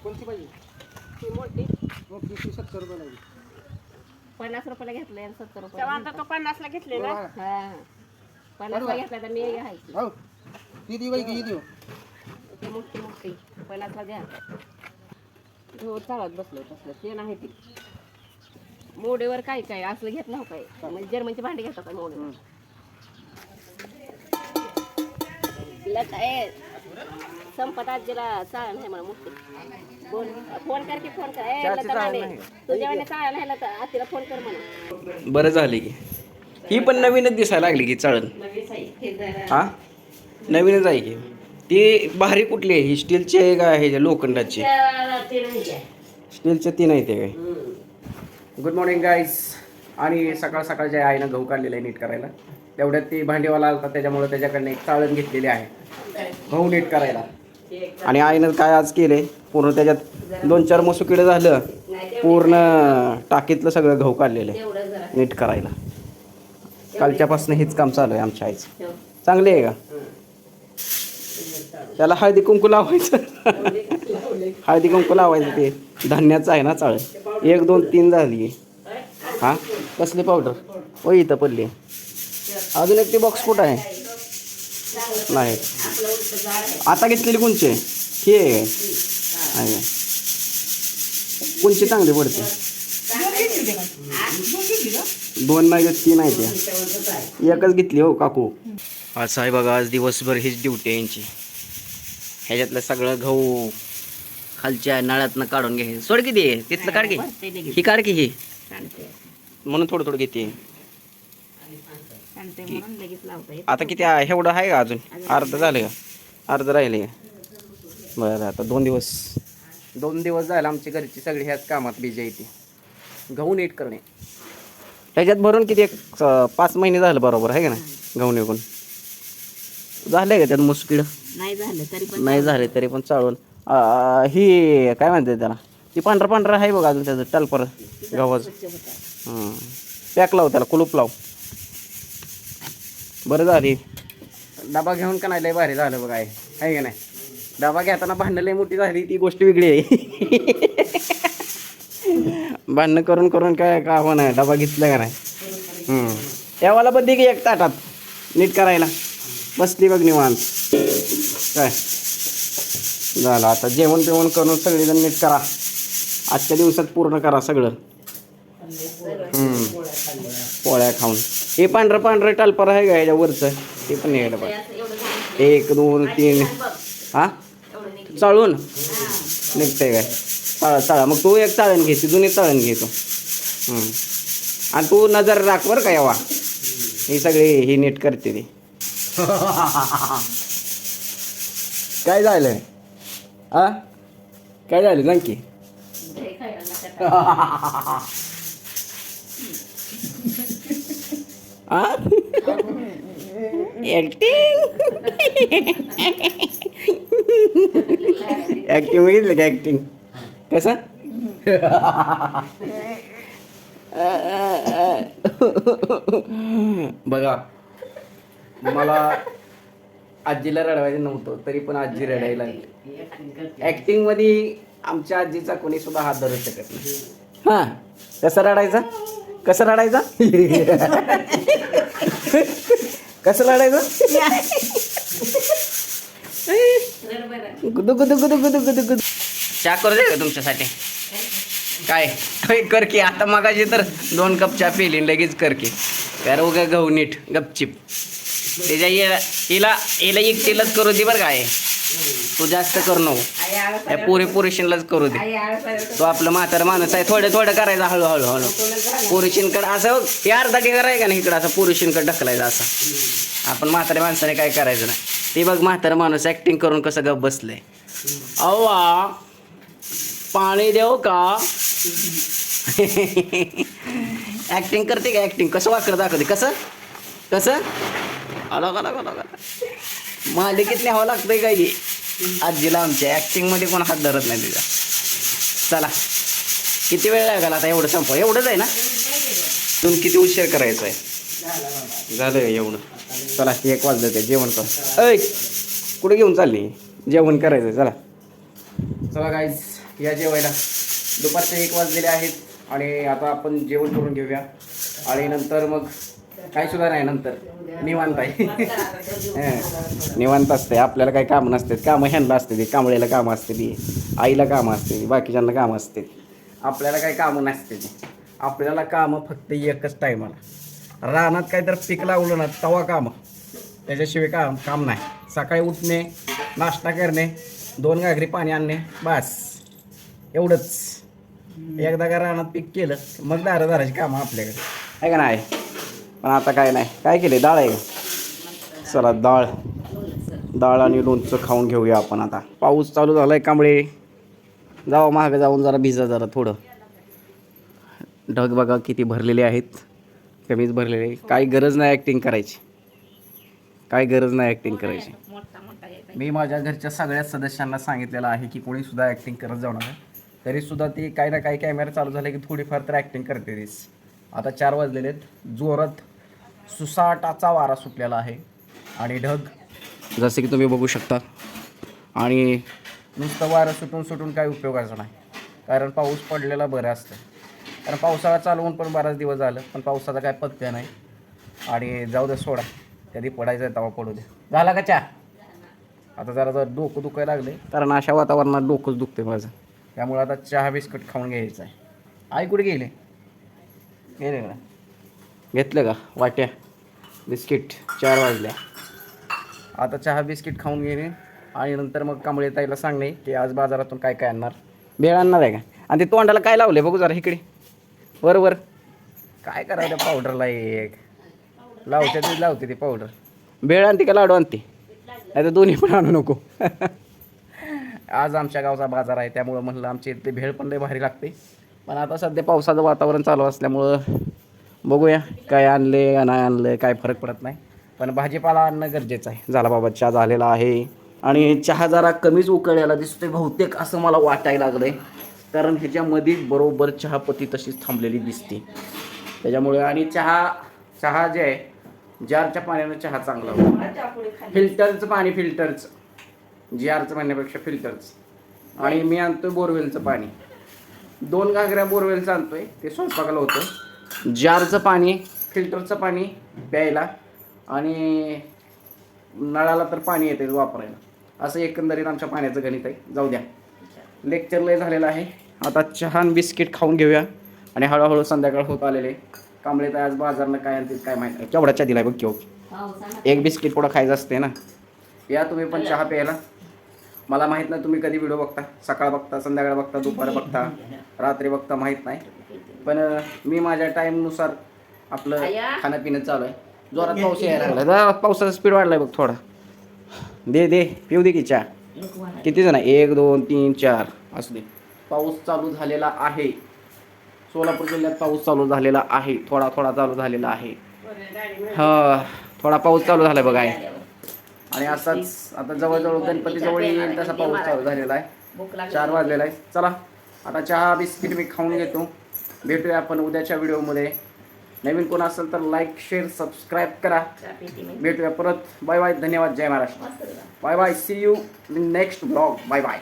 कोणती पाहिजे? ती मोठी मग ती 70 रुपये लागली. 50 रुपयाला घेतलं आणि 70 रुपये तेव्हा आता तो 50ला घेतले ना. हा 50 ला घेतला तर मी आहे हो ती देऊ की देऊ? ती मोठी मोठी 50 ला द्या. हो चालत बसलो तसलं ते नाही ती मोडीवर काय काय असलं घेतलं हो काय म्हणजे जर्मनची भांडी घेतात काय मोडीवर तिला काय संपत आजीला चाळ नाही म्हणा मोठी बोल फोन कर की फोन कर तुझ्या वेळेला चाळ नाही तर आजीला फोन कर म्हणा. बरं झाले की ही पण नवीनच दिसायला लागली की चाळण. हा नवीनच आहे की ती भारी कुठली आहे ही स्टीलची आहे का हे लोखंडाची? स्टीलचे 3 आहे ते काय. Good morning guys. आणि सकाळ सकाळच्या आईनं गहू काढलेला आहे नीट करायला. तेवढ्यात ती भांडीवाला आला त्याच्यामुळे त्याच्याकडनं एक चाळण घेतलेली आहे गहू नीट करायला. आणि आईनं काय आज केले पूर्ण त्याच्यात 2-4 मसुकिडं झालं पूर्ण टाकीतलं सगळं गहू काढलेलं आहे नीट करायला. कालच्यापासून हेच काम चालू आहे आमच्या आईचं. चांगले आहे का? त्याला हळदी कुंकू लावायचं. हळदी कुंकू लावायचं ते धान्याचं आहे ना चाळ. 1 2 3 झाली. हां कसली पावडर? ओ इथं पडली. अजून एक ते बॉक्स कुठं आहे? नाही आता घेतलेली कोणची आहे? हे आहे कोणची चांगली पडते? 2 नाही 3 आहे त्या. एकच घेतली हो काकू. आज आहे बघा आज दिवसभर हीच ड्युटी आहे यांची. ह्याच्यातलं सगळं गहू खालच्या नळ्यातनं काढून घे. सोड किती आहे तिथलं काढ घे. ही काढ की ही म्हणून थोडं थोडं घेते. आता किती एवढं आहे का अजून? अर्ध झालं का? अर्ध राहिले का? बरं आता 2 दिवस झालं आमची घरची सगळी ह्याच कामात बिजी आहे ती गहू नीट करणे. ह्याच्यात भरून किती 5 महिने झालं बरोबर आहे का ना गहू निघून झाले का त्यात मुसकिड? नाही झाले तरी पण चाळून ही काय म्हणते त्याला ती पांढरं आहे बघा अजून त्याचं टलपर गव्हाचं. पॅक लाव त्याला कुलूप लाव. बरं झाली डबा घेऊन का नाही लय भारी झालं बघा आहे का नाही. डबा घेताना भांडणं लय मोठी झाली ती गोष्ट वेगळी आहे. भांडणं करून करून काय का हो नाही डबा घेतला का नाही. यावाला बद्दी की एक ताटात नीट करायला बसली बघ निवांत. काय झालं आता जेवण बिवण करून सगळेजण नीट करा. आजच्या दिवसात पूर्ण करा सगळं. पोळ्या खाऊन हे पांढरं टालपर आहे का ह्याच्यावरचं ते पण यायला पाहिजे. 1 2 3 हां चाळून निघतंय काय? चाळा मग तू एक चाळण घे ती जुनी चाळण घे तू. आणि तू नजर राख बरं का यावा ही सगळी ही नीट करते ती. काय झालं? काय झालं सांग की? ऍक्टिंग बघितलं का? ऍक्टिंग कसं? बघा मला आजीला रडवायचं नव्हतं तरी पण आजी रडायला लागली. ऍक्टिंग मध्ये आमच्या आजीचा कोणी सुद्धा हात धरू शकत नाही. हा कसं रडायचं? कसं रडायचं? कसं रडायचं? गुदू गुदू गुदू गुदू गुदू गुदू. चहा करू दे का तुमच्यासाठी? काय कर की आता मगाशी तर 2 कप चहा पिली लगेच कर की. कर उगा गहू नीट गपचिप. त्याच्या हिला एकटीलाच करू दे बरं काय. तू जास्त करू नको. या पोरीशनलाच करू दे. तो आपलं म्हातारा माणूस आहे थोडं थोडं करायचं हळूहळू. पोरीशींकडे असं हे अर्धा ढेकर आहे का नाही इकडं असं पोरीशींकडे ढकलायचं असं. आपण म्हाताऱ्या माणसाने काय करायचं नाही. ते बघ म्हातारा माणूस ऍक्टिंग करून कसं गप बसलंय. अव्वा पाणी देऊ का? ऍक्टिंग करते का? ऍक्टिंग कसं वाकडं दाखवते कसं कसं मालिकेत न्यावं लागतंय काय आजीला आमच्या. ऍक्टिंगमध्ये कोण हात धरत नाही तिचा. चला किती वेळ लागेल आता एवढं संपव? एवढंच आहे ना? तुम्ही किती उशीर करायचं आहे? झालं एवढं. चला 1 वाजलं ते जेवण कर. ऐ कुठे घेऊन चालली? जेवण करायचं चला. चला गाईज या जेवायला. दुपारचे 1 वाजलेले आहेत आणि आता आपण जेवण करून घेऊया आणि नंतर मग काही सुद्धा नाही, नंतर निवांत आहे. निवांत असते, आपल्याला काही कामं नसतात. कामं ह्यांना असते, ती कांबळेला कामं असते, ती आईला कामं असते, ती बाकीच्यांना कामं असते. आपल्याला काही कामं नसते. ती आपल्याला कामं फक्त एकच टायमाला. रानात काहीतरी पीक लावलं ना तवा कामं, त्याच्याशिवाय काम नाही. सकाळी उठणे, नाश्ता करणे, 2 घागरी पाणी आणणे, बस एवढंच. एकदा का रानात पीक केलं मग दाराची कामं आपल्याकडे आहे का नाही. पण आता काय नाही. काय केले? डाळ आहे का? चला डाळ आणि लोणचं खाऊन घेऊया आपण. आता पाऊस चालू झाला आहे कांबळे. जावा मागं जाऊन जरा भिजा जरा थोडं. ढग बघा किती भरलेले आहेत, कमीच भरलेले. काही गरज नाही ॲक्टिंग करायची, काही गरज नाही ॲक्टिंग करायची. मी माझ्या घरच्या सगळ्या सदस्यांना सांगितलेलं आहे की कोणीसुद्धा ॲक्टिंग करत जाऊ नका. तरीसुद्धा ती काही ना काही कॅमेरा चालू झाले की थोडीफार तर ॲक्टिंग करते तीच. आता 4 वाजलेले आहेत. जोरात सुसाटाचा वारा सुटलेला आहे आणि ढग जसे की तुम्ही बघू शकता. आणि नुसतं वारं सुटून काही उपयोगाचं नाही, कारण पाऊस पडलेला बरं असतं. कारण पावसाळा चालू होऊन पण बराच दिवस झालं, पण पावसाचा काय पत्त्या नाही. आणि जाऊ दे, सोडा, कधी पडायचं आहे तेव्हा पडू दे. झाला का चहा? आता जरा डोकं दुखायला लागले, कारण अशा वातावरणात डोकंच दुखते माझं. त्यामुळे आता चहा बिस्किट खाऊन घ्यायचं आहे. आई कुठे गेले का? घेतलं का वाट्या बिस्किट? 4 वाजल्या. आता चहा बिस्किट खाऊन घेणे आणि नंतर मग कांबळे ताईला सांगणे की आज बाजारातून काय काय आणणार. भेळ आणणार आहे का? आणि ते तोंडाला काय लावले बघू जरा इकडे वर. काय करायचं पावडरला एक लावते ती पावडर. भेळ आणते का लाडू आणते? नाही तर दोन्ही पण आणू नको. आज आमच्या गावचा बाजार आहे, त्यामुळं म्हणलं आमच्या इथे भेळ पण लय भारी लागते. पण आता सध्या पावसाचं वातावरण चालू असल्यामुळं बघूया काय आणले का नाही आणलं, काय फरक पडत नाही. पण भाजीपाला आणणं गरजेचं आहे. झाला बाबा, चहा झालेला आहे आणि चहा जरा कमीच उकळलेला दिसतोय बहुतेक, असं मला वाटायला लागलं आहे. कारण ह्याच्यामध्ये बरोबर चहापत्ती तशीच थांबलेली दिसते त्याच्यामुळे. आणि चहा जे आहे, जारच्या पाण्यानं चहा चांगला होतो. फिल्टरचं पाणी, जारचं म्हणण्यापेक्षा फिल्टरचं. आणि मी आणतोय बोरवेलचं पाणी. 2 घागऱ्या बोरवेलचं आणतोय, ते स्वयंपाकाला होतं. जारचं पाणी, फिल्टरचं पाणी प्यायला, आणि नळाला तर पाणी येते वापरायला. असं एकंदरीत आमच्या पाण्याचं गणित आहे. जाऊ द्या, लेक्चर लय झालेलं आहे. आता चहा आणि बिस्किट खाऊन घेऊया आणि हळूहळू संध्याकाळ होत आलेले. कांबळे तर आज बाजारनं काय आणतील काय माहिती नाही. केवढा चहा दिलाय बघ की. एक बिस्किट पुढं खायचं असते ना. या तुम्ही पण चहा प्यायला. मला माहीत नाही तुम्ही कधी व्हिडिओ बघता, सकाळ बघता, संध्याकाळ बघता, दुपार बघता, रात्री बघता, माहीत नाही. पण मी माझ्या टाईमनुसार आपलं खाणं पिणं चालू आहे. जोरात पाऊस यायला लागला, पावसाचा स्पीड वाढलाय बघ थोडा. दे पिऊ दे की चहा. किती जण? 1 2 3 4 असू दे. पाऊस चालू झालेला आहे. सोलापूर जिल्ह्यात पाऊस चालू झालेला आहे. थोडा चालू झालेला आहे. हा, थोडा पाऊस चालू झाला बघा आहे. आणि असाच आता जवळजवळ गणपती जवळ येईल तसा पाऊस चालू झालेला आहे. 4 वाजलेला आहे. चला आता चहा बिस्किट मी खाऊन घेतो. भेटूया आपण उद्याच्या व्हिडिओमध्ये. नवीन कोण असेल तर लाईक, शेअर, सबस्क्राईब करा. भेटूया परत. Bye bye. धन्यवाद. जय Maharashtra. Bye bye. See you in next blog. Bye bye.